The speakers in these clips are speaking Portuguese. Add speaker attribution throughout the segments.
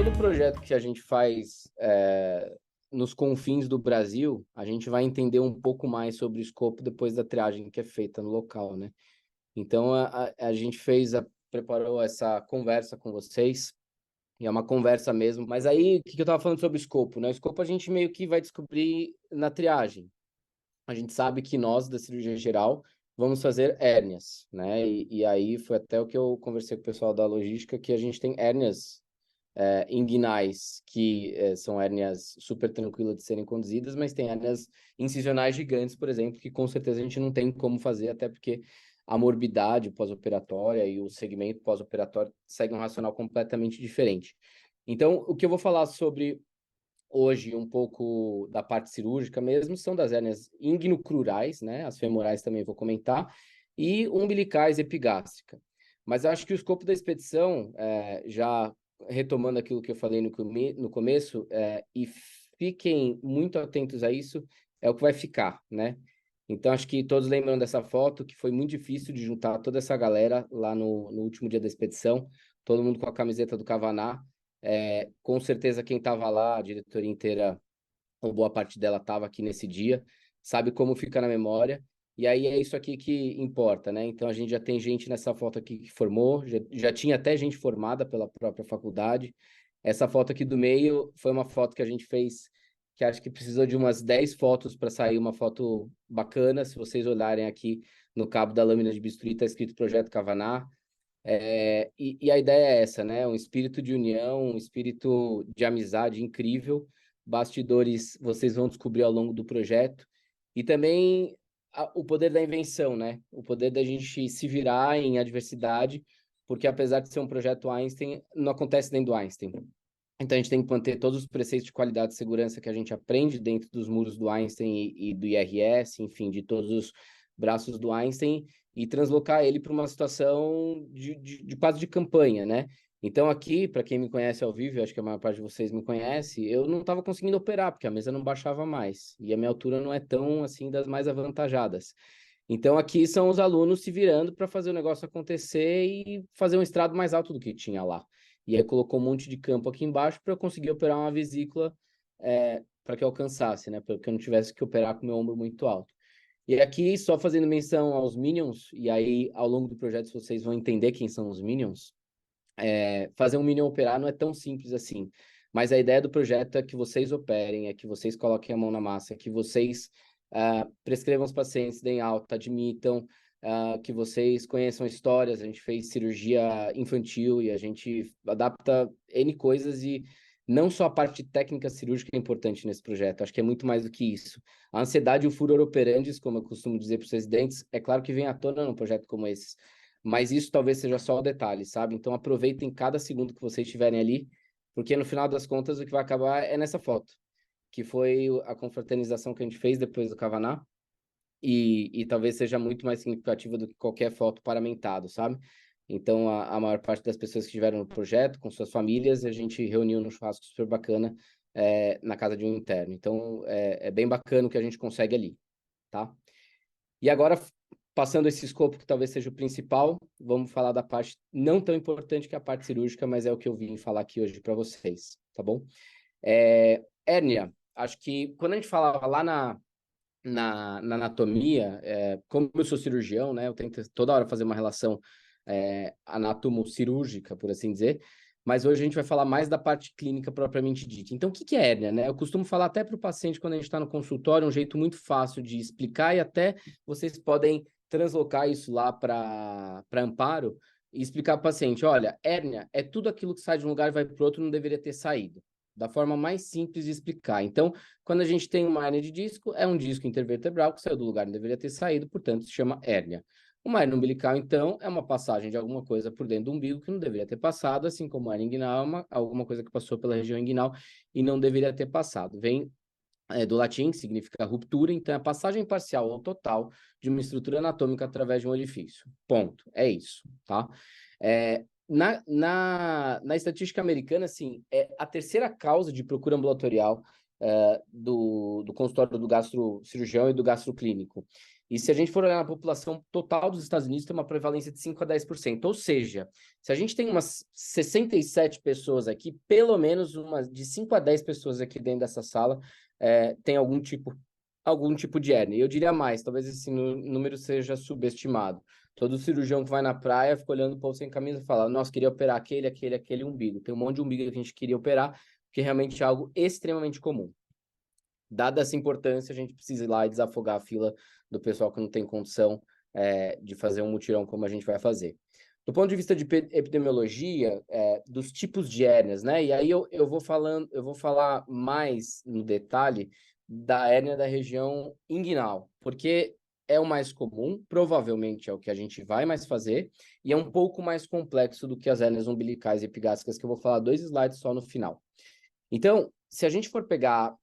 Speaker 1: todo projeto que a gente faz nos confins do Brasil, a gente vai entender um pouco mais sobre o escopo depois da triagem que é feita no local, né? Então, a gente preparou essa conversa com vocês, e é uma conversa mesmo. Mas aí, o que eu estava falando sobre o escopo, né? O escopo a gente meio que vai descobrir na triagem. A gente sabe que nós, da cirurgia geral, vamos fazer hérnias, né? E aí foi até o que eu conversei com o pessoal da logística, que a gente tem hérnias inguinais, que são hérnias super tranquilas de serem conduzidas, mas tem hérnias incisionais gigantes, por exemplo, que com certeza a gente não tem como fazer, até porque a morbidade pós-operatória e o segmento pós-operatório seguem um racional completamente diferente. Então, o que eu vou falar sobre hoje, um pouco da parte cirúrgica mesmo, são das hérnias inguinocrurais, né? As femorais também vou comentar, e umbilicais epigástrica. Mas acho que o escopo da expedição, já retomando aquilo que eu falei no começo, e fiquem muito atentos a isso, é o que vai ficar, né? Então, acho que todos lembram dessa foto, que foi muito difícil de juntar toda essa galera lá no último dia da expedição, todo mundo com a camiseta do Cavaná. Com certeza quem estava lá, a diretoria inteira, ou boa parte dela estava aqui nesse dia, sabe como fica na memória, e aí é isso aqui que importa, né? Então a gente já tem gente nessa foto aqui que formou, já tinha até gente formada pela própria faculdade. Essa foto aqui do meio foi uma foto que a gente fez, que acho que precisou de umas 10 fotos para sair uma foto bacana. Se vocês olharem aqui no cabo da lâmina de bisturi, está escrito Projeto Cavaná. E a ideia é essa, né? Um espírito de união, um espírito de amizade incrível. Bastidores vocês vão descobrir ao longo do projeto. E também o poder da invenção, né? O poder da gente se virar em adversidade, porque apesar de ser um projeto Einstein, não acontece dentro do Einstein. Então a gente tem que manter todos os preceitos de qualidade e segurança que a gente aprende dentro dos muros do Einstein e do IRS, enfim, de todos os braços do Einstein, e translocar ele para uma situação de quadro de campanha, né? Então aqui, para quem me conhece ao vivo, eu acho que a maior parte de vocês me conhece, eu não estava conseguindo operar, porque a mesa não baixava mais, e a minha altura não é tão, assim, das mais avantajadas. Então aqui são os alunos se virando para fazer o negócio acontecer e fazer um estrado mais alto do que tinha lá. E aí colocou um monte de campo aqui embaixo para eu conseguir operar uma vesícula para que eu alcançasse, né? Para que eu não tivesse que operar com o meu ombro muito alto. E aqui, só fazendo menção aos Minions, e aí ao longo do projeto vocês vão entender quem são os Minions. Fazer um Minion operar não é tão simples assim. Mas a ideia do projeto é que vocês operem, é que vocês coloquem a mão na massa, que vocês prescrevam os pacientes, deem alta, admitam, que vocês conheçam histórias. A gente fez cirurgia infantil e a gente adapta N coisas, e não só a parte técnica cirúrgica é importante nesse projeto, acho que é muito mais do que isso. A ansiedade e o furor operandis, como eu costumo dizer para os residentes, é claro que vem à tona num projeto como esse, mas isso talvez seja só o detalhe, sabe? Então aproveitem cada segundo que vocês estiverem ali, porque no final das contas o que vai acabar é nessa foto, que foi a confraternização que a gente fez depois do Cavaná, e talvez seja muito mais significativa do que qualquer foto paramentado, sabe? Então, a maior parte das pessoas que estiveram no projeto, com suas famílias, a gente reuniu num churrasco super bacana na casa de um interno. Então, é bem bacana o que a gente consegue ali, tá? E agora, passando esse escopo que talvez seja o principal, vamos falar da parte não tão importante que é a parte cirúrgica, mas é o que eu vim falar aqui hoje para vocês, tá bom? Hérnia, acho que quando a gente falava lá na anatomia, como eu sou cirurgião, né, eu tento toda hora fazer uma relação anatomo-cirúrgica, por assim dizer, mas hoje a gente vai falar mais da parte clínica propriamente dita. Então, o que é hérnia, né? Eu costumo falar até para o paciente quando a gente está no consultório, um jeito muito fácil de explicar, e até vocês podem translocar isso lá para Amparo e explicar para o paciente: olha, hérnia é tudo aquilo que sai de um lugar e vai para o outro, não deveria ter saído. Da forma mais simples de explicar. Então, quando a gente tem uma hérnia de disco, é um disco intervertebral que saiu do lugar, não deveria ter saído, portanto, se chama hérnia. Uma hernia umbilical, então, é uma passagem de alguma coisa por dentro do umbigo que não deveria ter passado, assim como a hernia inguinal é alguma coisa que passou pela região inguinal e não deveria ter passado. Vem do latim, que significa ruptura, então é a passagem parcial ou total de uma estrutura anatômica através de um orifício. Ponto. É isso, tá? Na estatística americana, assim, é a terceira causa de procura ambulatorial do consultório do gastrocirurgião e do gastroclínico. E se a gente for olhar na população total dos Estados Unidos, tem uma prevalência de 5 a 10%. Ou seja, se a gente tem umas 67 pessoas aqui, pelo menos de 5 a 10 pessoas aqui dentro dessa sala tem algum tipo de hérnia. E eu diria mais, talvez esse número seja subestimado. Todo cirurgião que vai na praia fica olhando o povo sem camisa e fala, nossa, queria operar aquele umbigo. Tem um monte de umbigo que a gente queria operar, porque realmente é algo extremamente comum. Dada essa importância, a gente precisa ir lá e desafogar a fila do pessoal que não tem condição de fazer um mutirão como a gente vai fazer. Do ponto de vista de epidemiologia, dos tipos de hérnias, né? E aí eu vou falar mais no detalhe da hérnia da região inguinal, porque é o mais comum, provavelmente é o que a gente vai mais fazer, e é um pouco mais complexo do que as hérnias umbilicais e epigástricas, que eu vou falar 2 slides só no final. Então, se a gente for pegar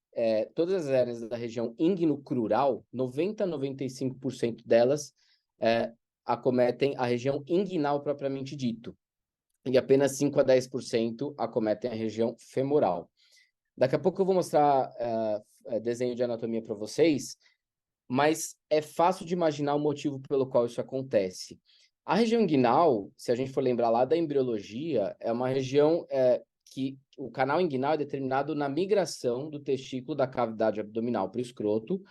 Speaker 1: todas as hérnias da região inguino-crural, 90 a 95% delas acometem a região inguinal propriamente dito, e apenas 5 a 10% acometem a região femoral. Daqui a pouco eu vou mostrar desenho de anatomia para vocês, mas é fácil de imaginar o motivo pelo qual isso acontece. A região inguinal, se a gente for lembrar lá da embriologia, é uma região que o canal inguinal é determinado na migração do testículo da cavidade abdominal para o escroto,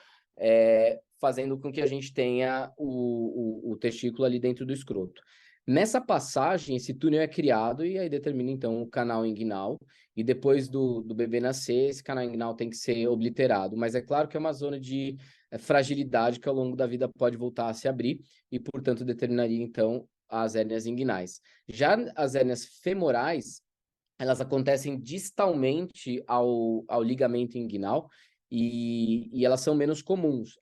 Speaker 1: fazendo com que a gente tenha o testículo ali dentro do escroto. Nessa passagem, esse túnel é criado e aí determina, então, o canal inguinal. E depois do bebê nascer, esse canal inguinal tem que ser obliterado. Mas é claro que é uma zona de fragilidade que ao longo da vida pode voltar a se abrir e, portanto, determinaria, então, as hérnias inguinais. Já as hérnias femorais, elas acontecem distalmente ao ligamento inguinal e elas são menos comuns.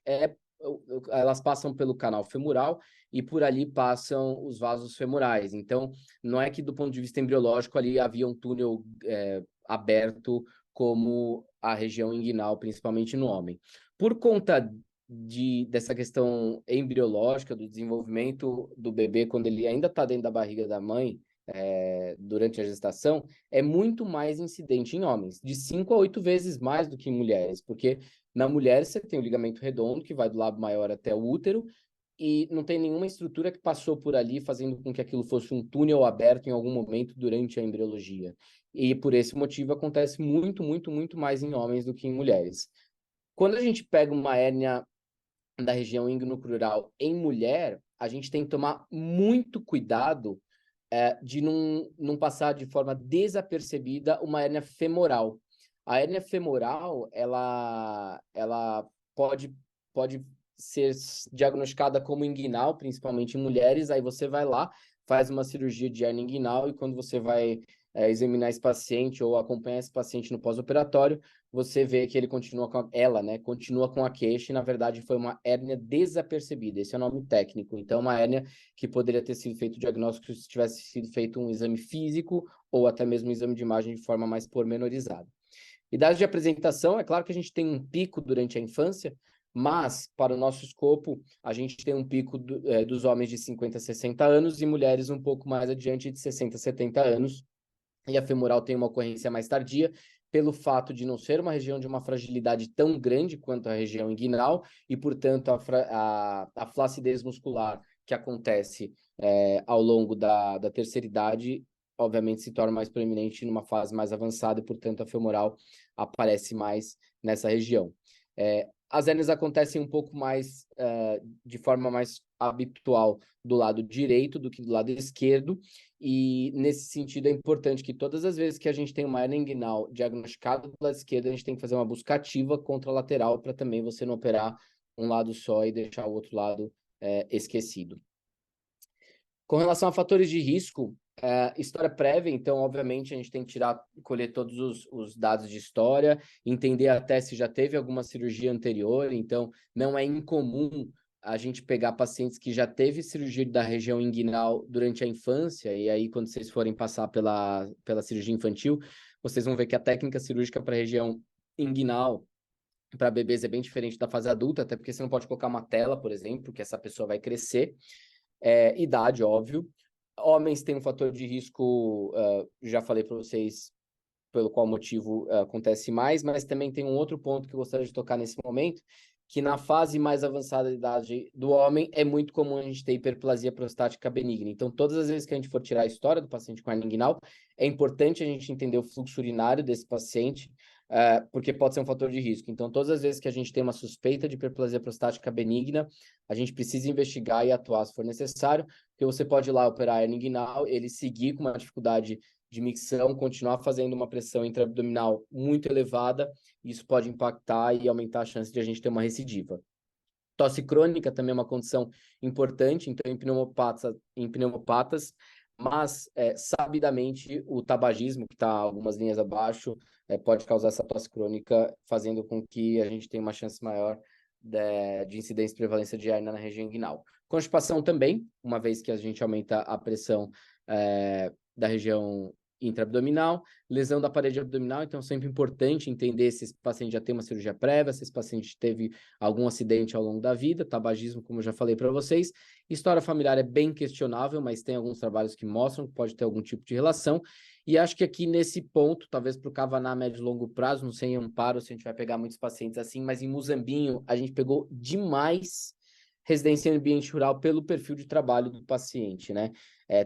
Speaker 1: Elas passam pelo canal femoral e por ali passam os vasos femorais. Então, não é que do ponto de vista embriológico ali havia um túnel aberto como a região inguinal, principalmente no homem. Por conta dessa questão embriológica, do desenvolvimento do bebê, quando ele ainda está dentro da barriga da mãe, durante a gestação, é muito mais incidente em homens, de 5 a 8 vezes mais do que em mulheres, porque na mulher você tem o ligamento redondo, que vai do lábio maior até o útero, e não tem nenhuma estrutura que passou por ali, fazendo com que aquilo fosse um túnel aberto em algum momento durante a embriologia. E por esse motivo acontece muito, muito, muito mais em homens do que em mulheres. Quando a gente pega uma hérnia da região inguinocrural em mulher, a gente tem que tomar muito cuidado de não passar de forma desapercebida uma hérnia femoral. A hérnia femoral, ela pode ser diagnosticada como inguinal, principalmente em mulheres, aí você vai lá, faz uma cirurgia de hérnia inguinal e quando você vai examinar esse paciente ou acompanhar esse paciente no pós-operatório, você vê que ele continua continua com a queixa e, na verdade, foi uma hérnia desapercebida. Esse é o nome técnico. Então, uma hérnia que poderia ter sido feito o diagnóstico se tivesse sido feito um exame físico ou até mesmo um exame de imagem de forma mais pormenorizada. Idade de apresentação, é claro que a gente tem um pico durante a infância, mas, para o nosso escopo, a gente tem um pico dos homens de 50 a 60 anos e mulheres um pouco mais adiante de 60 a 70 anos. E a femoral tem uma ocorrência mais tardia, pelo fato de não ser uma região de uma fragilidade tão grande quanto a região inguinal, e, portanto, a flacidez muscular que acontece ao longo da terceira idade, obviamente, se torna mais proeminente numa fase mais avançada, e, portanto, a femoral aparece mais nessa região. As hérnias acontecem um pouco mais, de forma mais habitual do lado direito do que do lado esquerdo, e nesse sentido é importante que todas as vezes que a gente tem uma hérnia inguinal diagnosticada do lado esquerdo, a gente tem que fazer uma busca ativa contralateral para também você não operar um lado só e deixar o outro lado esquecido. Com relação a fatores de risco, história prévia, então, obviamente, a gente tem que colher todos os dados de história, entender até se já teve alguma cirurgia anterior, então, não é incomum a gente pegar pacientes que já teve cirurgia da região inguinal durante a infância, e aí, quando vocês forem passar pela cirurgia infantil, vocês vão ver que a técnica cirúrgica para a região inguinal para bebês é bem diferente da fase adulta, até porque você não pode colocar uma tela, por exemplo, que essa pessoa vai crescer. Idade, óbvio. Homens têm um fator de risco, já falei para vocês pelo qual motivo acontece mais, mas também tem um outro ponto que eu gostaria de tocar nesse momento, que na fase mais avançada da idade do homem é muito comum a gente ter hiperplasia prostática benigna. Então, todas as vezes que a gente for tirar a história do paciente com hernia inguinal, é importante a gente entender o fluxo urinário desse paciente, porque pode ser um fator de risco. Então, todas as vezes que a gente tem uma suspeita de hiperplasia prostática benigna, a gente precisa investigar e atuar se for necessário, porque você pode ir lá operar a hernia inguinal, ele seguir com uma dificuldade de micção, continuar fazendo uma pressão intraabdominal muito elevada, isso pode impactar e aumentar a chance de a gente ter uma recidiva. Tosse crônica também é uma condição importante, então em pneumopatas, mas sabidamente o tabagismo, que está algumas linhas abaixo, pode causar essa tosse crônica, fazendo com que a gente tenha uma chance maior de incidência e prevalência de hernia na região inguinal. Constipação também, uma vez que a gente aumenta a pressão da região intraabdominal, lesão da parede abdominal, então é sempre importante entender se esse paciente já tem uma cirurgia prévia, se esse paciente teve algum acidente ao longo da vida, tabagismo, como eu já falei para vocês. História familiar é bem questionável, mas tem alguns trabalhos que mostram que pode ter algum tipo de relação. E acho que aqui nesse ponto, talvez para o Cavaná médio e longo prazo, não sei em Amparo se a gente vai pegar muitos pacientes assim, mas em Muzambinho a gente pegou demais residência em ambiente rural pelo perfil de trabalho do paciente, né?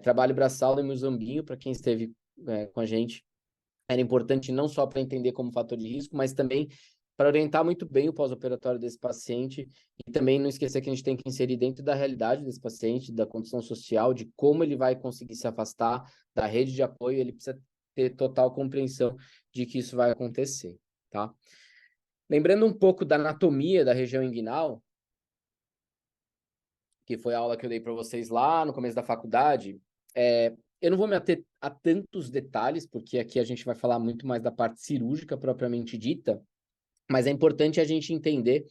Speaker 1: Trabalho braçal em Muzambinho, para quem esteve com a gente, era importante não só para entender como fator de risco, mas também para orientar muito bem o pós-operatório desse paciente e também não esquecer que a gente tem que inserir dentro da realidade desse paciente, da condição social, de como ele vai conseguir se afastar da rede de apoio, ele precisa ter total compreensão de que isso vai acontecer, tá? Lembrando um pouco da anatomia da região inguinal, que foi a aula que eu dei para vocês lá no começo da faculdade, eu não vou me ater a tantos detalhes, porque aqui a gente vai falar muito mais da parte cirúrgica propriamente dita, mas é importante a gente entender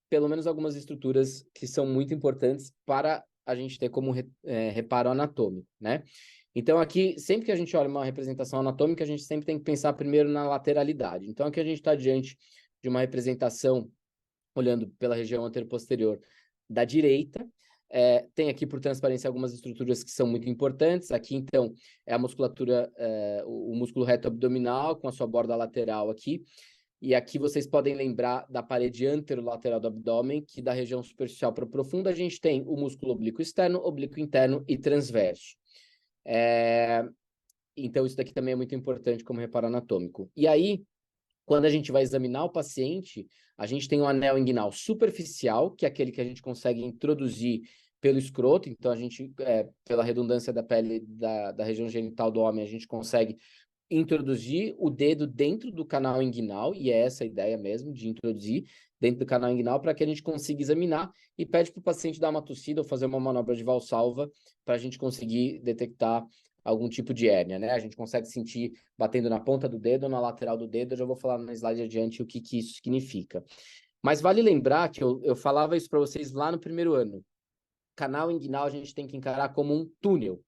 Speaker 1: pelo menos algumas estruturas que são muito importantes para a gente ter como reparo anatômico, né? Então aqui, sempre que a gente olha uma representação anatômica, a gente sempre tem que pensar primeiro na lateralidade. Então aqui a gente está diante de uma representação, olhando pela região anteroposterior da direita. Tem aqui, por transparência, algumas estruturas que são muito importantes. Aqui, então, é a musculatura, o músculo reto abdominal com a sua borda lateral aqui. E aqui vocês podem lembrar da parede anterolateral do abdômen, que da região superficial para profunda a gente tem o músculo oblíquo externo, oblíquo interno e transverso. Então, isso daqui também é muito importante como reparo anatômico. E aí, quando a gente vai examinar o paciente, a gente tem um anel inguinal superficial, que é aquele que a gente consegue introduzir pelo escroto. Então, a gente, pela redundância da pele da região genital do homem, a gente consegue introduzir o dedo dentro do canal inguinal, e é essa a ideia mesmo, de introduzir dentro do canal inguinal para que a gente consiga examinar e pede para o paciente dar uma tossida ou fazer uma manobra de valsalva para a gente conseguir detectar algum tipo de hérnia, né? A gente consegue sentir batendo na ponta do dedo ou na lateral do dedo. Eu já vou falar no slide adiante o que isso significa. Mas vale lembrar que eu falava isso para vocês lá no primeiro ano. Canal inguinal a gente tem que encarar como um túnel.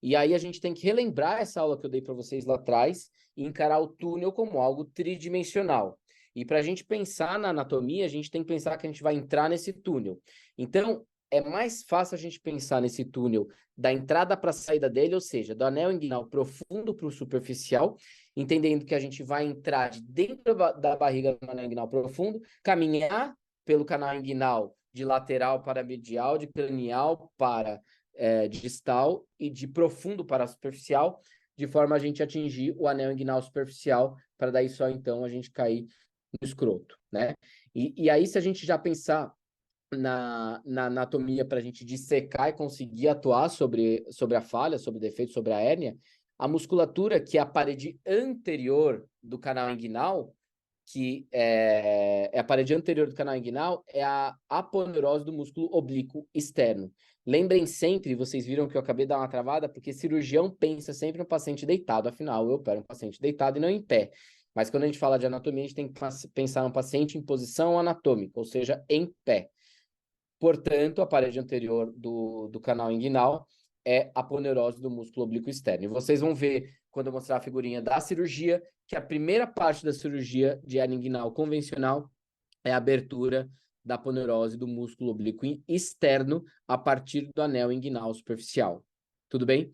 Speaker 1: E aí a gente tem que relembrar essa aula que eu dei para vocês lá atrás e encarar o túnel como algo tridimensional. E para a gente pensar na anatomia, a gente tem que pensar que a gente vai entrar nesse túnel. Então, é mais fácil a gente pensar nesse túnel da entrada para a saída dele, ou seja, do anel inguinal profundo para o superficial, entendendo que a gente vai entrar de dentro da barriga do anel inguinal profundo, caminhar pelo canal inguinal de lateral para medial, de cranial para distal e de profundo para superficial, de forma a gente atingir o anel inguinal superficial, para daí só então a gente cair no escroto, né? E aí, se a gente já pensar na anatomia para a gente dissecar e conseguir atuar sobre a falha, sobre o defeito, sobre a hérnia, a musculatura, que é a parede anterior do canal inguinal, que é a parede anterior do canal inguinal, é a aponeurose do músculo oblíquo externo. Lembrem sempre, vocês viram que eu acabei de dar uma travada, porque cirurgião pensa sempre no paciente deitado, afinal, eu opero um paciente deitado e não em pé. Mas quando a gente fala de anatomia, a gente tem que pensar no paciente em posição anatômica, ou seja, em pé. Portanto, a parede anterior do canal inguinal é a aponeurose do músculo oblíquo externo. E vocês vão ver, quando eu mostrar a figurinha da cirurgia, que a primeira parte da cirurgia de hernia inguinal convencional é a abertura da aponeurose do músculo oblíquo externo a partir do anel inguinal superficial. Tudo bem?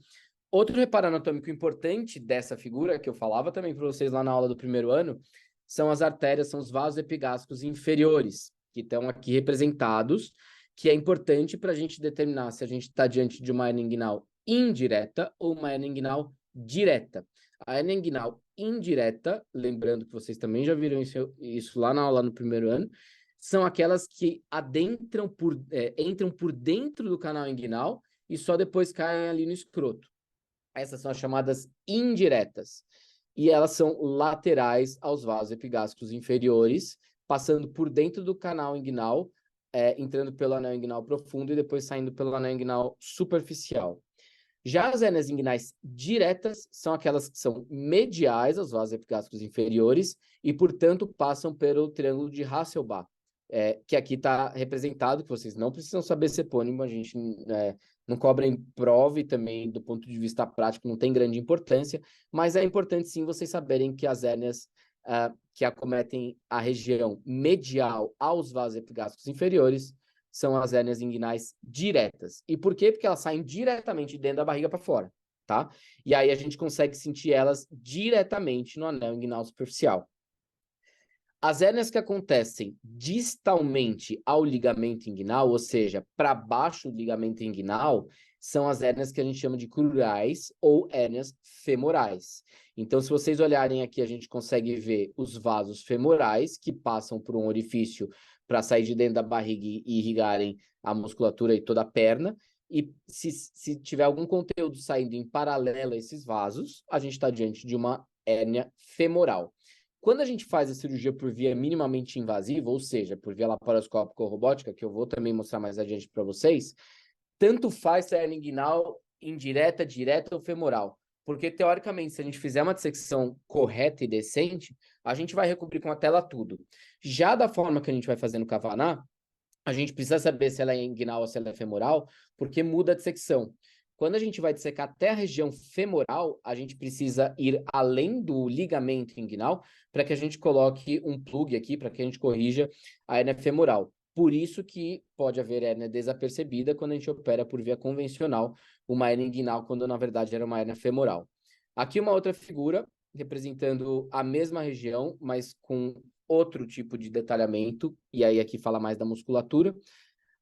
Speaker 1: Outro reparo anatômico importante dessa figura, que eu falava também para vocês lá na aula do primeiro ano, são as artérias, são os vasos epigástricos inferiores. que estão aqui representados, que é importante para a gente determinar se a gente está diante de uma hernia inguinal indireta ou uma hernia inguinal direta. A hernia inguinal indireta, lembrando que vocês também já viram isso lá na aula no primeiro ano, são aquelas que entram por dentro do canal inguinal e só depois caem ali no escroto. Essas são as chamadas indiretas. E elas são laterais aos vasos epigástricos inferiores, passando por dentro do canal inguinal, entrando pelo anel inguinal profundo e depois saindo pelo anel inguinal superficial. Já as hérnias inguinais diretas são aquelas que são mediais aos vasos epigástricos inferiores e, portanto, passam pelo triângulo de Hasselbalch, que aqui está representado, que vocês não precisam saber ser epônimo, a gente não cobra em prova e também, do ponto de vista prático, não tem grande importância, mas é importante sim vocês saberem que as hérnias que acometem a região medial aos vasos epigástricos inferiores são as hérnias inguinais diretas. E por quê? Porque elas saem diretamente dentro da barriga para fora, tá? E aí a gente consegue sentir elas diretamente no anel inguinal superficial. As hérnias que acontecem distalmente ao ligamento inguinal, ou seja, para baixo do ligamento inguinal, são as hérnias que a gente chama de crurais ou hérnias femorais. Então, se vocês olharem aqui, a gente consegue ver os vasos femorais que passam por um orifício para sair de dentro da barriga e irrigarem a musculatura e toda a perna. E se tiver algum conteúdo saindo em paralelo a esses vasos, a gente está diante de uma hérnia femoral. Quando a gente faz a cirurgia por via minimamente invasiva, ou seja, por via laparoscópica ou robótica, que eu vou também mostrar mais adiante para vocês, tanto faz se é hernia inguinal indireta, direta ou femoral. Porque, teoricamente, se a gente fizer uma dissecção correta e decente, a gente vai recobrir com a tela tudo. Já da forma que a gente vai fazer no Kavaná, a gente precisa saber se ela é inguinal ou se ela é femoral, porque muda a dissecção. Quando a gente vai dissecar até a região femoral, a gente precisa ir além do ligamento inguinal para que a gente coloque um plug aqui, para que a gente corrija a hérnia femoral. Por isso que pode haver hérnia desapercebida quando a gente opera por via convencional, uma hérnia inguinal, quando na verdade era uma hérnia femoral. Aqui uma outra figura representando a mesma região, mas com outro tipo de detalhamento, e aí aqui fala mais da musculatura.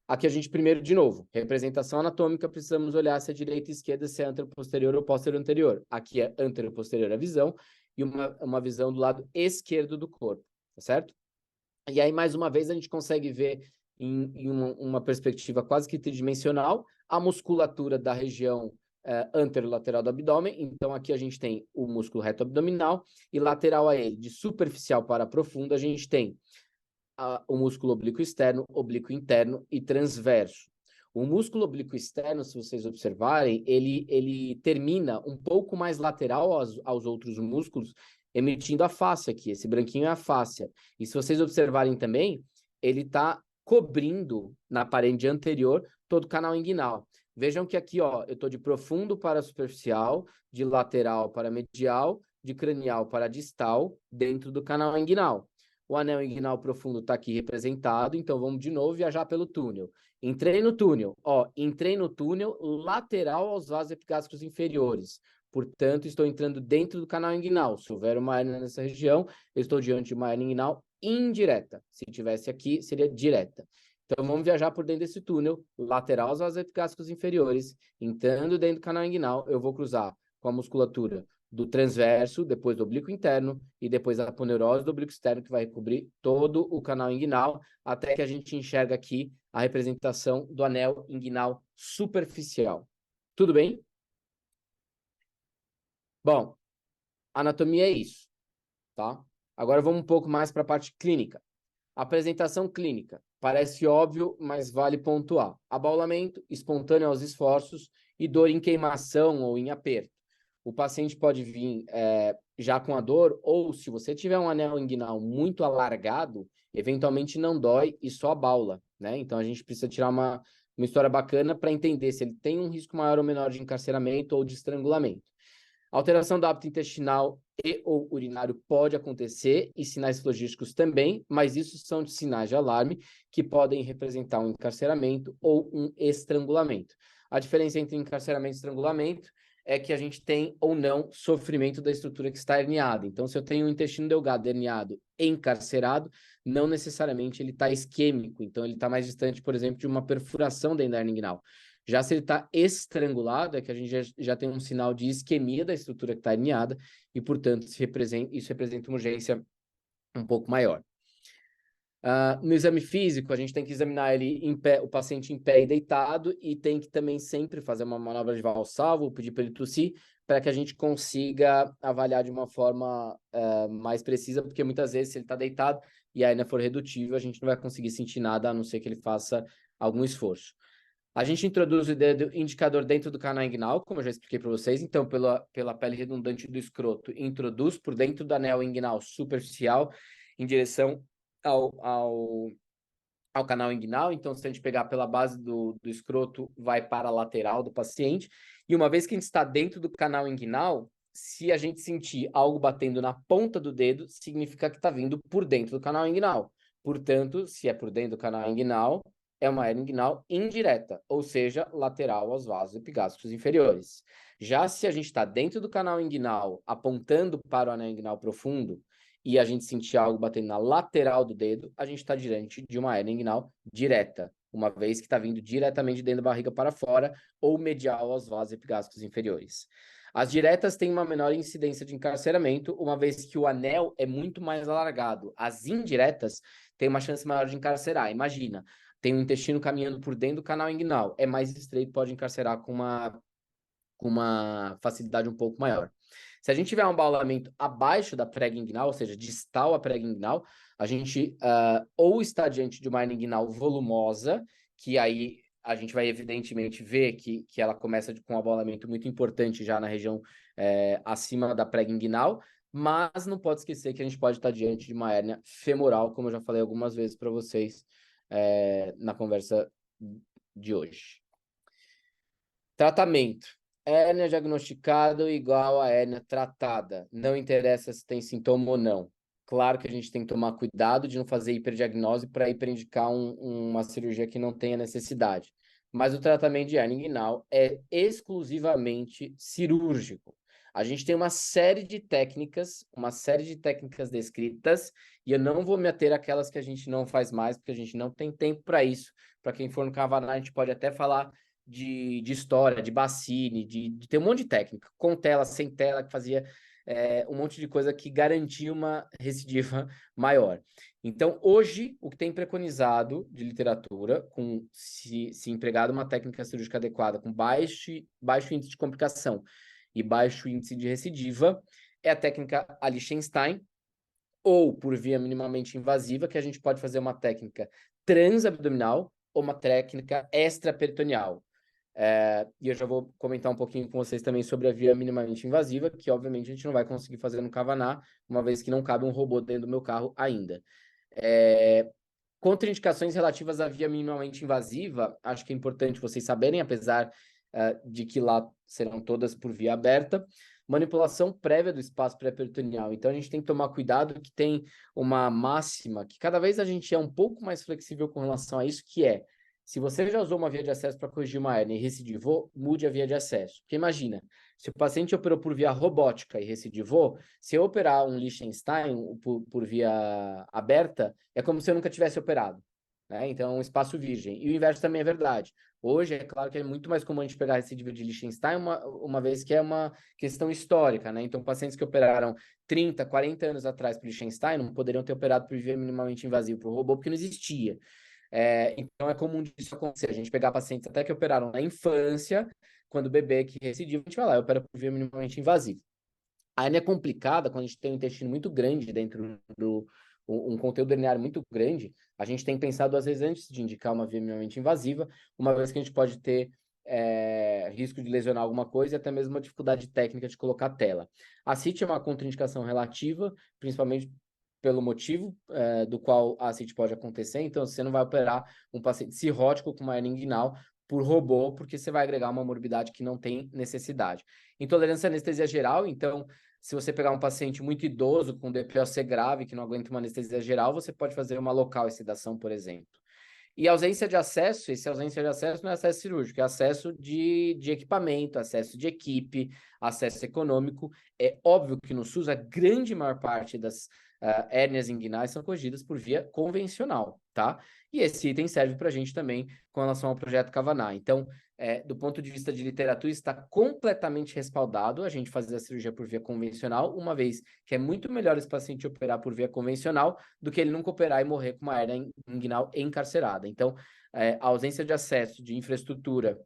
Speaker 1: Aqui a gente primeiro, de novo, representação anatômica, precisamos olhar se é direita e esquerda, se é anteroposterior ou posterior-anterior. Aqui é anteroposterior a visão e uma visão do lado esquerdo do corpo, tá certo? E aí, mais uma vez, a gente consegue ver em uma perspectiva quase que tridimensional a musculatura da região anterolateral do abdômen. Então, aqui a gente tem o músculo reto abdominal e lateral a ele, de superficial para profundo, a gente tem o músculo oblíquo externo, oblíquo interno e transverso. O músculo oblíquo externo, se vocês observarem, ele termina um pouco mais lateral aos outros músculos, emitindo a fáscia aqui. Esse branquinho é a fáscia. E se vocês observarem também, ele está cobrindo na parede anterior todo o canal inguinal. Vejam que aqui, ó, eu estou de profundo para superficial, de lateral para medial, de cranial para distal, dentro do canal inguinal. O anel inguinal profundo está aqui representado, então vamos de novo viajar pelo túnel. Entrei no túnel, entrei no túnel lateral aos vasos epigástricos inferiores. Portanto, estou entrando dentro do canal inguinal. Se houver uma hérnia nessa região, eu estou diante de uma hérnia inguinal indireta. Se tivesse aqui, seria direta. Então, vamos viajar por dentro desse túnel, lateral aos vasos epigástricos inferiores. Entrando dentro do canal inguinal, eu vou cruzar com a musculatura do transverso, depois do oblíquo interno e depois a aponeurose do oblíquo externo, que vai cobrir todo o canal inguinal, até que a gente enxerga aqui a representação do anel inguinal superficial. Tudo bem? Bom, anatomia é isso, tá? Agora vamos um pouco mais para a parte clínica. Apresentação clínica. Parece óbvio, mas vale pontuar. Abaulamento espontâneo aos esforços e dor em queimação ou em aperto. O paciente pode vir já com a dor, ou se você tiver um anel inguinal muito alargado, eventualmente não dói e só abaula, né? Então a gente precisa tirar uma história bacana para entender se ele tem um risco maior ou menor de encarceramento ou de estrangulamento. Alteração do hábito intestinal e ou urinário pode acontecer e sinais flogísticos também, mas isso são sinais de alarme que podem representar um encarceramento ou um estrangulamento. A diferença entre encarceramento e estrangulamento é que a gente tem ou não sofrimento da estrutura que está herniada. Então, se eu tenho um intestino delgado herniado encarcerado, não necessariamente ele está isquêmico, então ele está mais distante, por exemplo, de uma perfuração dentro da hernia inguinal. Já se ele está estrangulado, é que a gente já tem um sinal de isquemia da estrutura que está herniada, e, portanto, isso representa uma urgência um pouco maior. No exame físico, a gente tem que examinar ele em pé, o paciente em pé e deitado, e tem que também sempre fazer uma manobra de valsalvo, pedir para ele tossir, para que a gente consiga avaliar de uma forma mais precisa, porque muitas vezes, se ele está deitado e a hernia for redutível, a gente não vai conseguir sentir nada, a não ser que ele faça algum esforço. A gente introduz o dedo indicador dentro do canal inguinal, como eu já expliquei para vocês. Então, pela pele redundante do escroto, introduz por dentro do anel inguinal superficial em direção ao canal inguinal. Então, se a gente pegar pela base do escroto, vai para a lateral do paciente. E uma vez que a gente está dentro do canal inguinal, se a gente sentir algo batendo na ponta do dedo, significa que está vindo por dentro do canal inguinal. Portanto, se é por dentro do canal inguinal, é uma hernia inguinal indireta, ou seja, lateral aos vasos epigástricos inferiores. Já se a gente está dentro do canal inguinal, apontando para o anel inguinal profundo, e a gente sentir algo batendo na lateral do dedo, a gente está diante de uma hernia inguinal direta, uma vez que está vindo diretamente dentro da barriga para fora ou medial aos vasos epigástricos inferiores. As diretas têm uma menor incidência de encarceramento, uma vez que o anel é muito mais alargado. As indiretas têm uma chance maior de encarcerar. Imagina, tem um intestino caminhando por dentro do canal inguinal, é mais estreito, pode encarcerar com uma facilidade um pouco maior. Se a gente tiver um abaulamento abaixo da prega inguinal, ou seja, distal à prega inguinal, a gente ou está diante de uma hernia inguinal volumosa, que aí a gente vai evidentemente ver que ela começa com um abaulamento muito importante já na região acima da prega inguinal, mas não pode esquecer que a gente pode estar diante de uma hérnia femoral, como eu já falei algumas vezes para vocês na conversa de hoje. Tratamento. Hérnia diagnosticada igual a hérnia tratada. Não interessa se tem sintoma ou não. Claro que a gente tem que tomar cuidado de não fazer hiperdiagnose para hiperindicar uma cirurgia que não tenha necessidade. Mas o tratamento de hérnia inguinal é exclusivamente cirúrgico. A gente tem uma série de técnicas descritas, e eu não vou me ater àquelas que a gente não faz mais, porque a gente não tem tempo para isso. Para quem for no Cavanar, a gente pode até falar de história, de Bassini, de ter um monte de técnica, com tela, sem tela, que fazia um monte de coisa que garantia uma recidiva maior. Então, hoje, o que tem preconizado de literatura, se empregado uma técnica cirúrgica adequada, com baixo índice de complicação e baixo índice de recidiva, é a técnica a Liechtenstein, ou por via minimamente invasiva, que a gente pode fazer uma técnica transabdominal ou uma técnica extraperitoneal. E eu já vou comentar um pouquinho com vocês também sobre a via minimamente invasiva, que obviamente a gente não vai conseguir fazer no Cavanar, uma vez que não cabe um robô dentro do meu carro ainda. Contraindicações relativas à via minimamente invasiva, acho que é importante vocês saberem, apesar de que lá serão todas por via aberta. Manipulação prévia do espaço pré-peritoneal. Então, a gente tem que tomar cuidado que tem uma máxima, que cada vez a gente é um pouco mais flexível com relação a isso, que é, se você já usou uma via de acesso para corrigir uma hérnia e recidivou, mude a via de acesso. Porque imagina, se o paciente operou por via robótica e recidivou, se eu operar um Liechtenstein por via aberta, é como se eu nunca tivesse operado, né? Então, é um espaço virgem. E o inverso também é verdade. Hoje, é claro que é muito mais comum a gente pegar a recidiva de Liechtenstein, uma vez que é uma questão histórica, né? Então, pacientes que operaram 30, 40 anos atrás por Liechtenstein não poderiam ter operado por via minimamente invasiva para o robô, porque não existia. Então, é comum isso acontecer. A gente pegar pacientes até que operaram na infância, quando o bebê que recidiva, a gente vai lá e opera por via minimamente invasiva. A hernia é complicada quando a gente tem um intestino muito grande dentro um conteúdo herniário muito grande. A gente tem pensado duas vezes antes de indicar uma via minimamente invasiva, uma vez que a gente pode ter risco de lesionar alguma coisa e até mesmo uma dificuldade técnica de colocar tela. A CIT é uma contraindicação relativa, principalmente pelo motivo do qual a CIT pode acontecer. Então, você não vai operar um paciente cirrótico com uma hernia inguinal por robô, porque você vai agregar uma morbidade que não tem necessidade. Intolerância à anestesia geral, então, se você pegar um paciente muito idoso com DPOC grave, que não aguenta uma anestesia geral, você pode fazer uma local sedação, por exemplo. E ausência de acesso, esse ausência de acesso não é acesso cirúrgico, é acesso de equipamento, acesso de equipe, acesso econômico. É óbvio que no SUS a grande maior parte das hérnias inguinais são corrigidas por via convencional, tá? E esse item serve para a gente também com relação ao projeto Kavaná. Então, do ponto de vista de literatura, está completamente respaldado a gente fazer a cirurgia por via convencional, uma vez que é muito melhor esse paciente operar por via convencional do que ele nunca operar e morrer com uma hérnia inguinal encarcerada. Então, a ausência de acesso, de infraestrutura,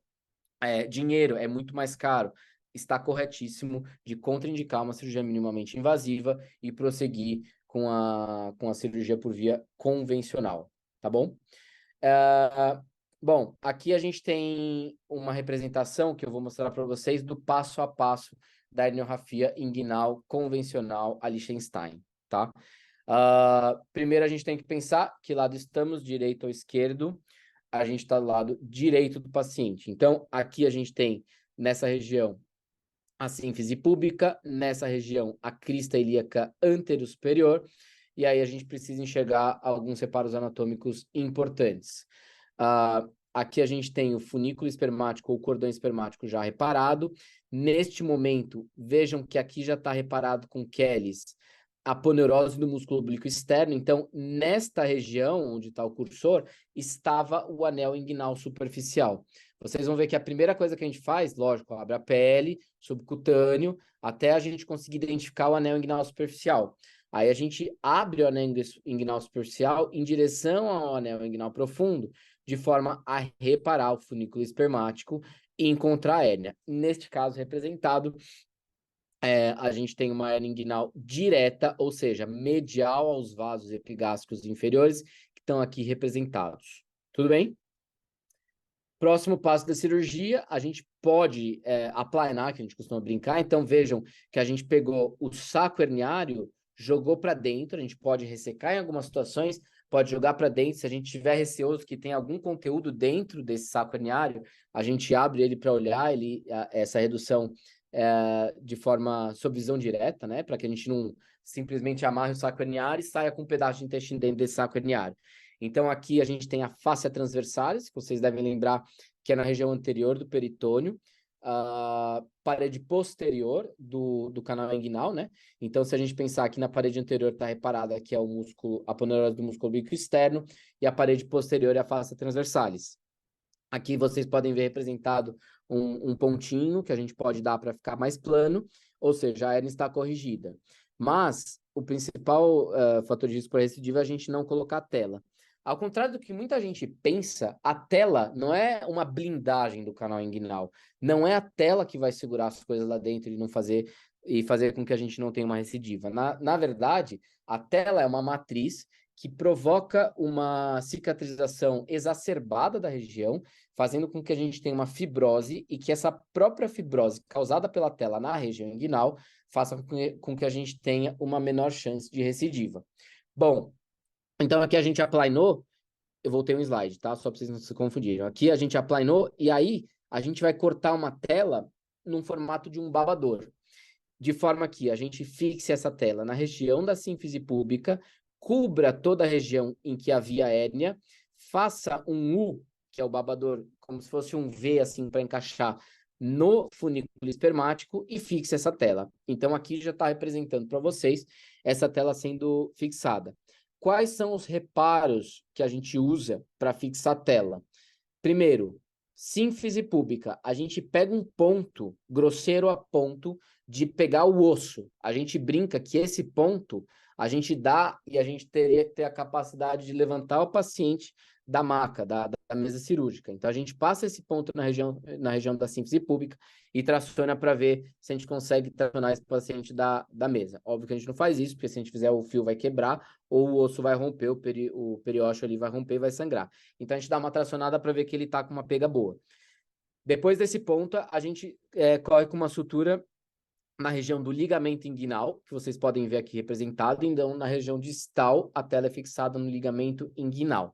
Speaker 1: dinheiro é muito mais caro. Está corretíssimo de contraindicar uma cirurgia minimamente invasiva e prosseguir com a cirurgia por via convencional, tá bom? Bom, aqui a gente tem uma representação que eu vou mostrar para vocês do passo a passo da herniorrafia inguinal convencional a Liechtenstein, tá? Primeiro a gente tem que pensar que lado estamos, direito ou esquerdo. A gente está do lado direito do paciente. Então, aqui a gente tem, nessa região, a sínfise púbica, nessa região, a crista ilíaca anterosuperior, e aí a gente precisa enxergar alguns reparos anatômicos importantes. Aqui a gente tem o funículo espermático ou cordão espermático já reparado. Neste momento, vejam que aqui já está reparado com Kelly's a aponeurose do músculo oblíquo externo. Então, nesta região onde está o cursor, estava o anel inguinal superficial. Vocês vão ver que a primeira coisa que a gente faz, lógico, abre a pele, subcutâneo, até a gente conseguir identificar o anel inguinal superficial. Aí a gente abre o anel inguinal superficial em direção ao anel inguinal profundo, de forma a reparar o funículo espermático e encontrar a hérnia. Neste caso representado, a gente tem uma hérnia inguinal direta, ou seja, medial aos vasos epigástricos inferiores, que estão aqui representados. Tudo bem? Próximo passo da cirurgia, a gente pode aplanar, que a gente costuma brincar. Então, vejam que a gente pegou o saco herniário, jogou para dentro, a gente pode ressecar em algumas situações, pode jogar para dentro. Se a gente tiver receoso que tem algum conteúdo dentro desse saco herniário, a gente abre ele para olhar essa redução de forma sob visão direta, né? Para que a gente não simplesmente amarre o saco herniário e saia com um pedaço de intestino dentro desse saco herniário. Então, aqui a gente tem a fáscia transversalis, que vocês devem lembrar que é na região anterior do peritônio, a parede posterior do canal inguinal, né? Então, se a gente pensar aqui na parede anterior está reparada, que é o músculo, a aponeurose do músculo oblíquo externo, e a parede posterior é a fáscia transversalis. Aqui vocês podem ver representado um pontinho que a gente pode dar para ficar mais plano, ou seja, a hérnia está corrigida. Mas o principal fator de risco para recidiva é a gente não colocar a tela. Ao contrário do que muita gente pensa, a tela não é uma blindagem do canal inguinal. Não é a tela que vai segurar as coisas lá dentro e fazer com que a gente não tenha uma recidiva. Na verdade, a tela é uma matriz que provoca uma cicatrização exacerbada da região, fazendo com que a gente tenha uma fibrose e que essa própria fibrose causada pela tela na região inguinal faça com que a gente tenha uma menor chance de recidiva. Bom, então aqui a gente aplainou, eu voltei um slide, tá? Só para vocês não se confundirem. Aqui a gente aplainou e aí a gente vai cortar uma tela num formato de um babador, de forma que a gente fixe essa tela na região da sínfise púbica, cubra toda a região em que havia hérnia, faça um U, que é o babador, como se fosse um V assim para encaixar no funículo espermático e fixe essa tela. Então aqui já está representando para vocês essa tela sendo fixada. Quais são os reparos que a gente usa para fixar a tela? Primeiro, sínfise púbica. A gente pega um ponto, grosseiro a ponto de pegar o osso. A gente brinca que esse ponto a gente dá e a gente teria que ter a capacidade de levantar o paciente da maca, da mesa cirúrgica. Então, a gente passa esse ponto na região da sínfise púbica e traciona para ver se a gente consegue tracionar esse paciente da mesa. Óbvio que a gente não faz isso, porque se a gente fizer, o fio vai quebrar ou o osso vai romper, o periósteo ali vai romper e vai sangrar. Então, a gente dá uma tracionada para ver que ele está com uma pega boa. Depois desse ponto, a gente corre com uma sutura na região do ligamento inguinal, que vocês podem ver aqui representado. Então, na região distal, a tela é fixada no ligamento inguinal.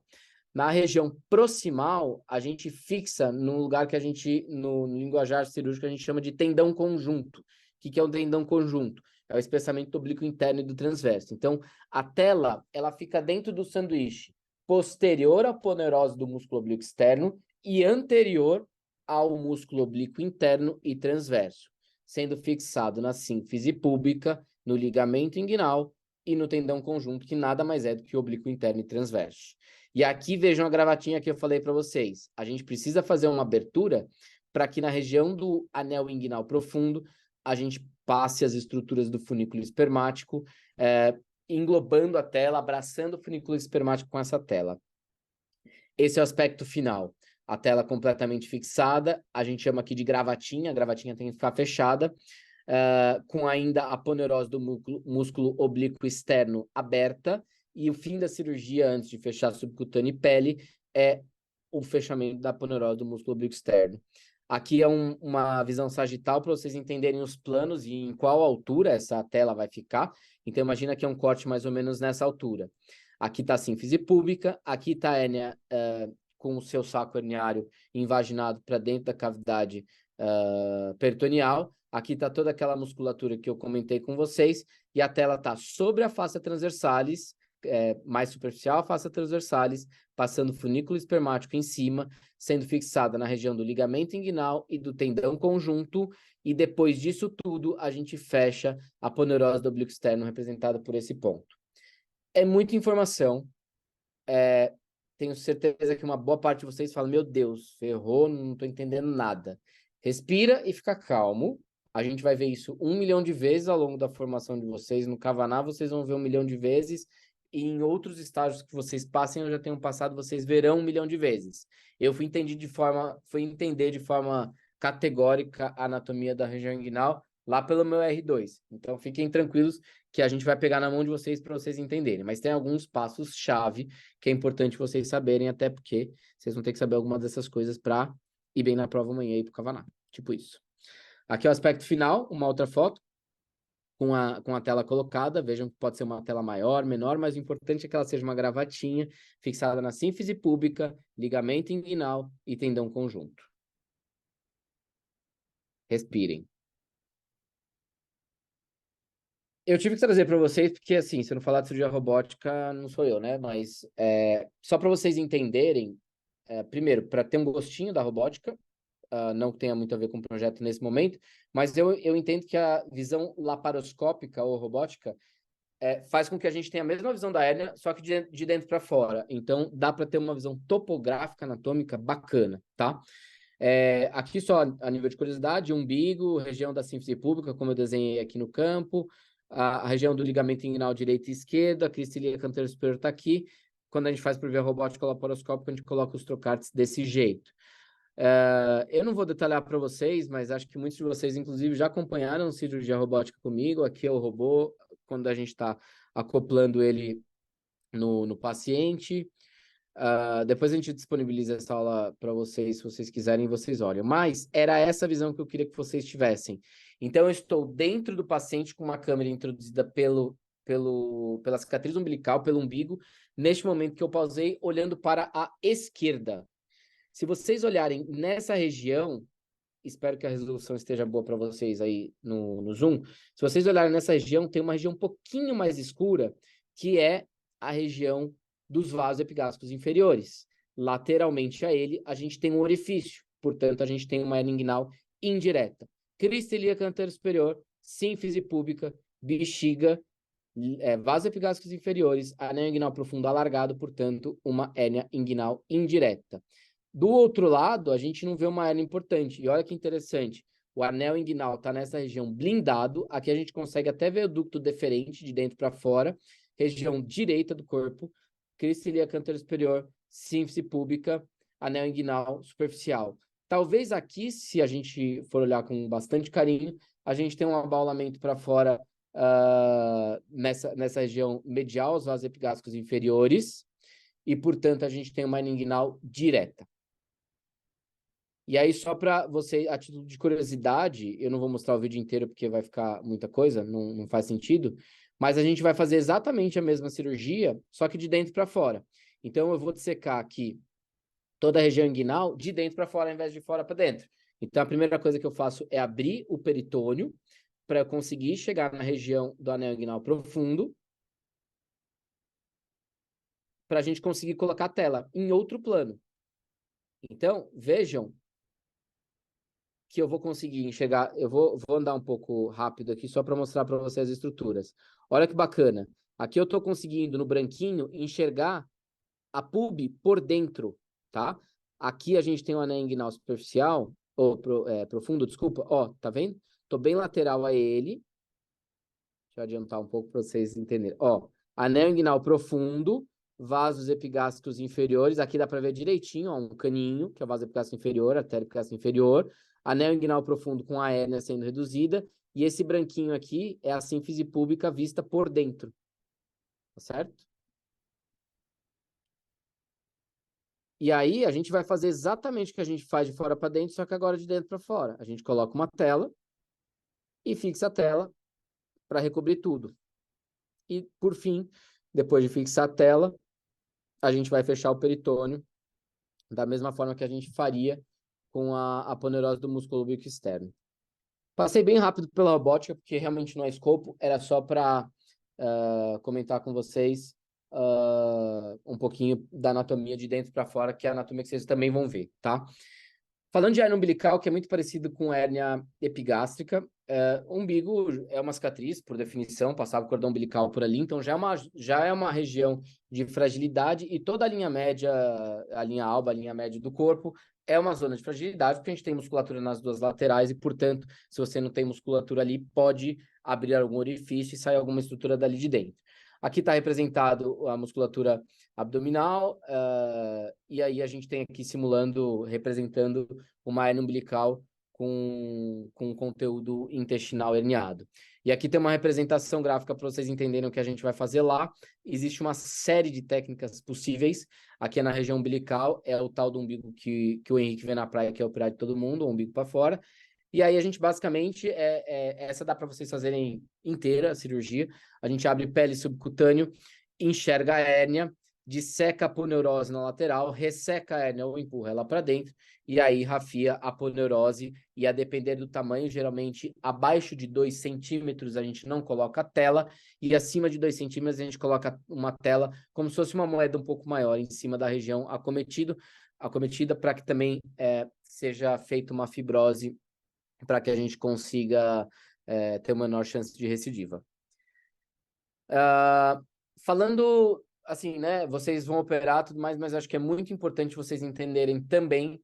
Speaker 1: Na região proximal, a gente fixa num lugar que a gente, no linguajar cirúrgico, a gente chama de tendão conjunto. O que é um tendão conjunto? É o espessamento do oblíquo interno e do transverso. Então, a tela, ela fica dentro do sanduíche. posterior à aponeurose do músculo oblíquo externo e anterior ao músculo oblíquo interno e transverso, sendo fixado na sínfise púbica, no ligamento inguinal e no tendão conjunto, que nada mais é do que o oblíquo interno e transverso. E aqui vejam a gravatinha que eu falei para vocês. A gente precisa fazer uma abertura para que na região do anel inguinal profundo a gente passe as estruturas do funículo espermático, englobando a tela, abraçando o funículo espermático com essa tela. Esse é o aspecto final. A tela completamente fixada, a gente chama aqui de gravatinha, a gravatinha tem que ficar fechada, com ainda a aponeurose do músculo oblíquo externo aberta, e o fim da cirurgia, antes de fechar subcutâneo e pele, é o fechamento da aponeurose do músculo oblíquo externo. Aqui é uma visão sagital para vocês entenderem os planos e em qual altura essa tela vai ficar. Então, imagina que é um corte mais ou menos nessa altura. Aqui está a sínfise púbica, aqui está a hérnia com o seu saco herniário invaginado para dentro da cavidade peritoneal. Aqui está toda aquela musculatura que eu comentei com vocês, e a tela está sobre a face transversalis, mais superficial a face transversalis, passando funículo espermático em cima, sendo fixada na região do ligamento inguinal e do tendão conjunto, e depois disso tudo, a gente fecha a aponeurose do oblíquo externo, representada por esse ponto. É muita informação, tenho certeza que uma boa parte de vocês fala, meu Deus, ferrou, não estou entendendo nada. Respira e fica calmo. A gente vai ver isso 1 milhão de vezes ao longo da formação de vocês. No Kavaná, vocês vão ver 1 milhão de vezes. E em outros estágios que vocês passem, eu já tenho passado, vocês verão 1 milhão de vezes. Eu fui entender de forma categórica a anatomia da região inguinal lá pelo meu R2. Então, fiquem tranquilos que a gente vai pegar na mão de vocês para vocês entenderem. Mas tem alguns passos-chave que é importante vocês saberem, até porque vocês vão ter que saber algumas dessas coisas para ir bem na prova amanhã e ir para o Kavaná. Tipo isso. Aqui é o aspecto final, uma outra foto com a tela colocada. Vejam que pode ser uma tela maior, menor, mas o importante é que ela seja uma gravatinha fixada na sínfise púbica, ligamento inguinal e tendão conjunto. Respirem. Eu tive que trazer para vocês, porque assim, se eu não falar de cirurgia robótica, não sou eu, né? Mas só para vocês entenderem, primeiro, para ter um gostinho da robótica, não que tenha muito a ver com o projeto nesse momento, mas eu entendo que a visão laparoscópica ou robótica faz com que a gente tenha a mesma visão da hérnia, só que de dentro para fora. Então, dá para ter uma visão topográfica, anatômica bacana, tá? Aqui só a nível de curiosidade, umbigo, região da sínfise púbica, como eu desenhei aqui no campo, a região do ligamento inguinal direita e esquerda, a crista ilíaca anterior superior está aqui. Quando a gente faz por via robótica laparoscópica, a gente coloca os trocárteres desse jeito. Eu não vou detalhar para vocês, mas acho que muitos de vocês, inclusive, já acompanharam cirurgia robótica comigo. Aqui é o robô, quando a gente está acoplando ele no paciente. Depois a gente disponibiliza essa aula para vocês, se vocês quiserem, vocês olham. Mas era essa visão que eu queria que vocês tivessem. Então, eu estou dentro do paciente com uma câmera introduzida pela cicatriz umbilical, pelo umbigo, neste momento que eu pausei, olhando para a esquerda. Se vocês olharem nessa região, espero que a resolução esteja boa para vocês aí no Zoom. Se vocês olharem nessa região, tem uma região um pouquinho mais escura, que é a região dos vasos epigástricos inferiores. Lateralmente a ele, a gente tem um orifício, portanto, a gente tem uma hérnia inguinal indireta. Crista ilíaca anterior superior, sínfise púbica, bexiga, vasos epigástricos inferiores, anel inguinal profundo alargado, portanto, uma hérnia inguinal indireta. Do outro lado, a gente não vê uma hérnia importante. E olha que interessante, o anel inguinal está nessa região blindado, aqui a gente consegue até ver o ducto deferente de dentro para fora, região direita do corpo, crista ilíaca anterior superior, sínfise púbica, anel inguinal superficial. Talvez aqui, se a gente for olhar com bastante carinho, a gente tem um abaulamento para fora nessa região medial, os vasos epigástricos inferiores, e, portanto, a gente tem uma hernia inguinal direta. E aí, só para você, a título de curiosidade, eu não vou mostrar o vídeo inteiro porque vai ficar muita coisa, não faz sentido, mas a gente vai fazer exatamente a mesma cirurgia, só que de dentro para fora. Então, eu vou dissecar aqui toda a região inguinal de dentro para fora, ao invés de fora para dentro. Então, a primeira coisa que eu faço é abrir o peritônio para eu conseguir chegar na região do anel inguinal profundo. para a gente conseguir colocar a tela em outro plano. Então, vejam que eu vou conseguir enxergar, eu vou andar um pouco rápido aqui só para mostrar para vocês as estruturas. Olha que bacana. Aqui eu estou conseguindo, no branquinho, enxergar a pub por dentro, tá? Aqui a gente tem o anel inguinal superficial, ou profundo, desculpa. Ó, tá vendo? Tô bem lateral a ele. Deixa eu adiantar um pouco para vocês entenderem. Ó, anel inguinal profundo, vasos epigástricos inferiores. Aqui dá para ver direitinho, ó, um caninho, que é o vaso epigástrico inferior, artéria epigástrica inferior. Anel inguinal profundo com a hérnia sendo reduzida. E esse branquinho aqui é a sínfise púbica vista por dentro. Tá certo? E aí a gente vai fazer exatamente o que a gente faz de fora para dentro, só que agora de dentro para fora. A gente coloca uma tela e fixa a tela para recobrir tudo. E, por fim, depois de fixar a tela, a gente vai fechar o peritônio da mesma forma que a gente faria com a aponeurose do músculo umbilical externo. Passei bem rápido pela robótica, porque realmente não é escopo, era só para comentar com vocês um pouquinho da anatomia de dentro para fora, que é a anatomia que vocês também vão ver, tá? Falando de hérnia umbilical, que é muito parecido com hérnia epigástrica, o umbigo é uma cicatriz, por definição, passava o cordão umbilical por ali, então já é uma região de fragilidade, e toda a linha média, a linha alba, a linha média do corpo, é uma zona de fragilidade, porque a gente tem musculatura nas duas laterais, e, portanto, se você não tem musculatura ali, pode abrir algum orifício e sair alguma estrutura dali de dentro. Aqui está representado a musculatura abdominal, e aí a gente tem aqui simulando, representando uma hérnia umbilical com conteúdo intestinal herniado. E aqui tem uma representação gráfica para vocês entenderem o que a gente vai fazer lá. Existe uma série de técnicas possíveis. Aqui na região umbilical, é o tal do umbigo que o Henrique vê na praia, que é operar de todo mundo, o umbigo para fora. E aí a gente basicamente, essa dá para vocês fazerem inteira a cirurgia. A gente abre pele subcutâneo, enxerga a hérnia, disseca a aponeurose na lateral, resseca a hérnia ou empurra ela para dentro, e aí rafia a aponeurose, e a depender do tamanho, geralmente abaixo de 2 centímetros a gente não coloca a tela, e acima de 2 centímetros a gente coloca uma tela como se fosse uma moeda um pouco maior em cima da região acometida para que também seja feita uma fibrose para que a gente consiga ter uma menor chance de recidiva. Falando assim, né, vocês vão operar tudo mais, mas acho que é muito importante vocês entenderem também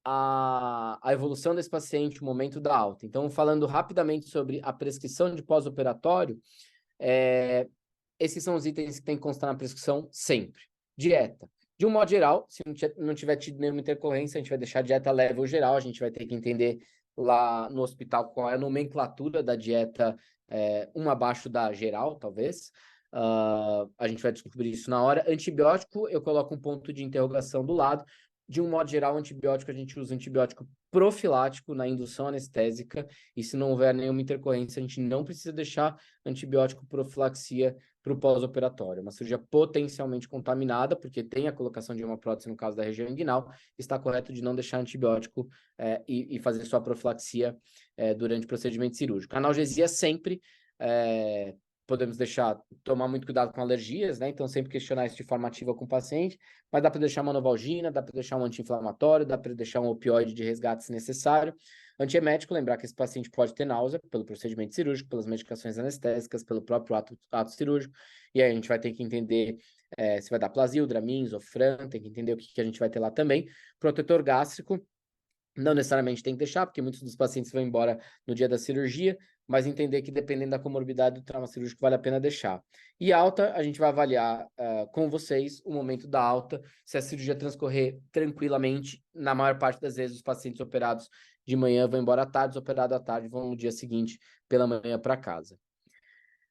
Speaker 1: a evolução desse paciente, o momento da alta. Então, falando rapidamente sobre a prescrição de pós-operatório, esses são os itens que tem que constar na prescrição sempre. Dieta. De um modo geral, se não tiver tido nenhuma intercorrência, a gente vai deixar a dieta leve ou geral, a gente vai ter que entender lá no hospital qual é a nomenclatura da dieta, uma abaixo da geral, talvez. A gente vai descobrir isso na hora. Antibiótico, eu coloco um ponto de interrogação do lado. De um modo geral, antibiótico, a gente usa antibiótico profilático na indução anestésica, e se não houver nenhuma intercorrência, a gente não precisa deixar antibiótico profilaxia para o pós-operatório. Uma cirurgia potencialmente contaminada, porque tem a colocação de uma prótese no caso da região inguinal, está correto de não deixar antibiótico e fazer só profilaxia durante o procedimento cirúrgico. Analgesia sempre, podemos tomar muito cuidado com alergias, né? Então, sempre questionar isso de forma ativa com o paciente, mas dá para deixar uma novalgina, dá para deixar um anti-inflamatório, dá para deixar um opioide de resgate se necessário. Antiemético, lembrar que esse paciente pode ter náusea pelo procedimento cirúrgico, pelas medicações anestésicas, pelo próprio ato cirúrgico, e aí a gente vai ter que entender se vai dar Plasil, Dramin, Zofran, tem que entender o que a gente vai ter lá também. Protetor gástrico, não necessariamente tem que deixar, porque muitos dos pacientes vão embora no dia da cirurgia, mas entender que dependendo da comorbidade do trauma cirúrgico vale a pena deixar. E alta, a gente vai avaliar com vocês o momento da alta, se a cirurgia transcorrer tranquilamente. Na maior parte das vezes os pacientes operados de manhã vão embora à tarde, os operados à tarde vão no dia seguinte pela manhã para casa.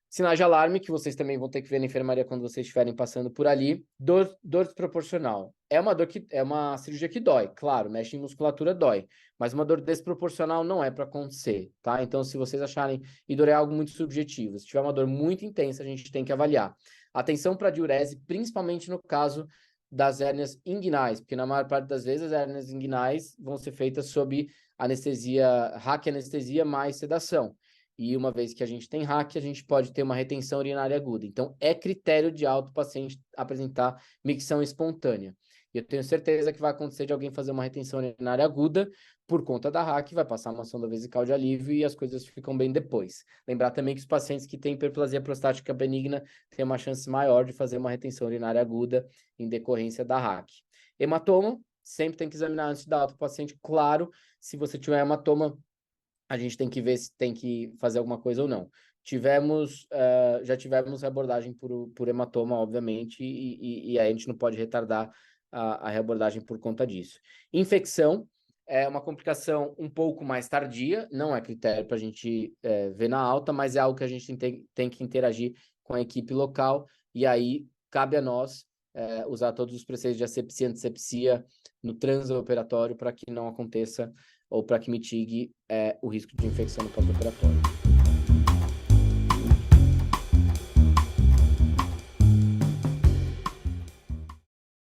Speaker 1: Sinais de alarme, que vocês também vão ter que ver na enfermaria quando vocês estiverem passando por ali. Dor desproporcional. É uma cirurgia que dói, claro, mexe em musculatura, dói. Mas uma dor desproporcional não é para acontecer, tá? Então, se vocês acharem, e dor é algo muito subjetivo, se tiver uma dor muito intensa, a gente tem que avaliar. Atenção para diurese, principalmente no caso das hérnias inguinais, porque na maior parte das vezes as hérnias inguinais vão ser feitas sob anestesia, raquianestesia mais sedação. E uma vez que a gente tem RAC, a gente pode ter uma retenção urinária aguda. Então, é critério de alto o paciente apresentar micção espontânea. E eu tenho certeza que vai acontecer de alguém fazer uma retenção urinária aguda por conta da RAC, vai passar uma sonda vesical de alívio e as coisas ficam bem depois. Lembrar também que os pacientes que têm hiperplasia prostática benigna têm uma chance maior de fazer uma retenção urinária aguda em decorrência da RAC. Hematoma, sempre tem que examinar antes da alta o paciente. Claro, se você tiver hematoma, a gente tem que ver se tem que fazer alguma coisa ou não. Já tivemos reabordagem por hematoma, obviamente, e aí a gente não pode retardar a reabordagem por conta disso. Infecção é uma complicação um pouco mais tardia, não é critério para a gente ver na alta, mas é algo que a gente tem que interagir com a equipe local, e aí cabe a nós usar todos os preceitos de asepsia e antisepsia no transoperatório para que não aconteça ou para que mitigue o risco de infecção no pós-operatório.